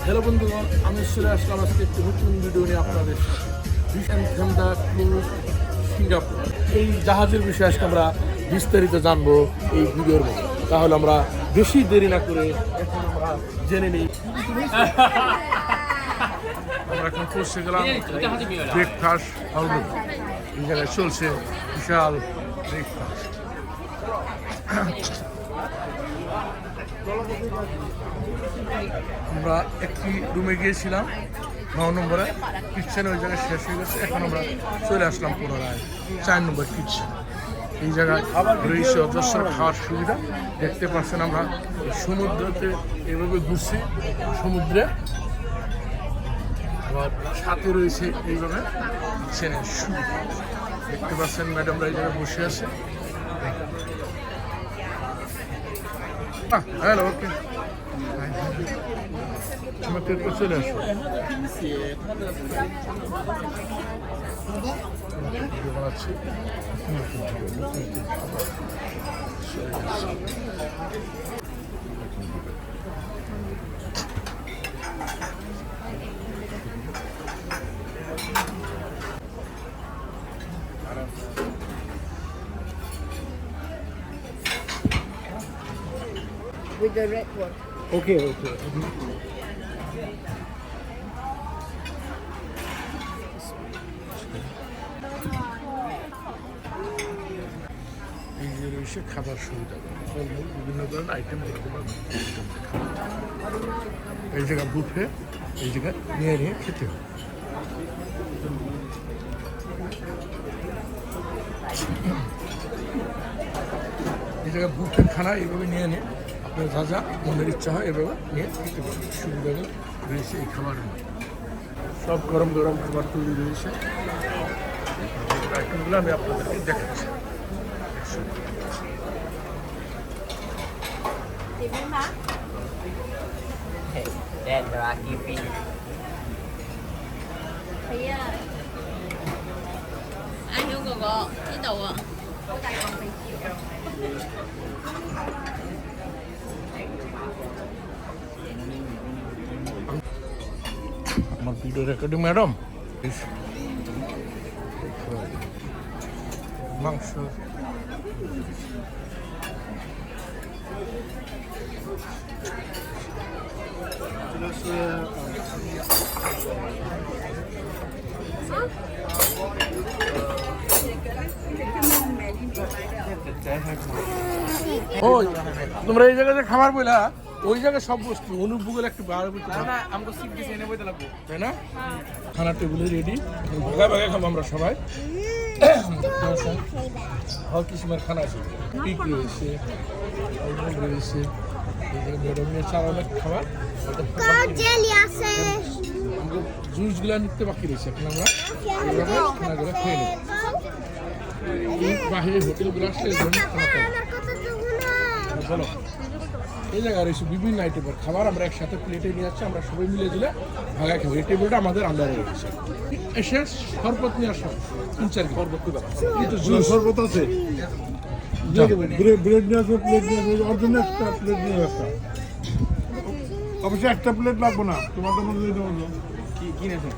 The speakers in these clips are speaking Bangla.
হ্যালো বন্ধুগণ, আমি চলে আসলাম আজকে একটি নতুন ভিডিও নিয়ে আপনাদের সাথে। ভিশন ফেমদা ক্রুজ সিঙ্গাপুর, এই জাহাজের বিষয়ে আজকে আমরা বিস্তারিত জানবো এই ভিডিওর মধ্যে। তাহলে আমরা বেশি দেরি না করে এখন আমরা জেনে নিই। আমরা এখন পৌঁছে গেলাম ব্রেকফাস্ট হাউস। এই জায়গায় চলছে বিশাল ব্রেকফাস্ট। আমরা একটি রুমে গিয়েছিলাম 9 নম্বরে কিচেন, ওই জায়গায় শেষ হয়ে গেছে। এখন আমরা চলে আসলাম পুনরায় 4 নম্বর কিচেন। এই জায়গায় রয়েছে অজস্র খাওয়ার সুবিধা। দেখতে পাচ্ছেন আমরা সমুদ্রতে এভাবে ঘুরছি, সমুদ্রে আবার সাথে রয়েছে এইভাবে কিচেনের সুবিধা। দেখতে পাচ্ছেন ম্যাডামরা এই জায়গায় বসে আছে। হ্যালো, ওকে, আমাকে চলে আসো। বানাচ্ছি with the red one. Okay, okay. এই যে রয়েছে খাবার সুবিধা, ফলমূল বিভিন্ন ধরনের আইটেম দেখতে পাবেন। এই জায়গা বুফে, এই জায়গায় নিয়ে নিয়ে খেতে হবে। এই জায়গায় বুফে খানা এইভাবে নিয়ে নিয়ে আপনার যা যা মনের ইচ্ছা হয় এভাবে নিয়ে খেতে পারবেন। সুবিধাগুলো রয়েছে এই খাবারের মধ্যে। সব গরম গরম খাবার তৈরি রয়েছে। আইটেমগুলো আমি আপনাদেরকে দেখাচ্ছি। Then there are giving. Thấy ai hiểu gò cái đầu à? আমার ভিডিও রেকর্ডিং ম্যাডাম, মাংস ওই তোমরা এই জায়গায় যে খাবার বইলা, ওই জায়গায় সব বস্তু অনুভূগল একটু বার করতে তাই না? খানা টেবিলে রেডি, ভাগা ভাগা খাবো আমরা সবাই। হর কিসিমের খানা আছে, পিক রয়েছে, রয়েছে চার অনেক খাবার। জুসগুলো নিতে বাকি রয়েছে, এখন আমরা এইভাবে খানাগুলো খেয়ে নেব। বাহিরের হোটেলগুলো আসলে এই ধরনের খানা পাবো। বলো, এই জায়গায় রয়েছে বিভিন্ন আইটেমের খাবার, আমরা একসাথে প্লেটে নিয়ে যাচ্ছি, আমরা সবাই মিলে দিলে ভাগা খাবো। এই টেবিলটা আমাদের আন্ডারে রয়েছে। এসে শরবত নিয়ে আসো, 3-4 শরবত কিন্তু শরবত আছে, ব্রেড নিয়ে আসবে, প্লেট নিয়ে আসবে, অর্জনে একটা প্লেট নিয়ে আসবে। অবশ্যই একটা প্লেট লাগবে না, তোমাদের মধ্যে কি কিনেছে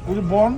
ওই যে বন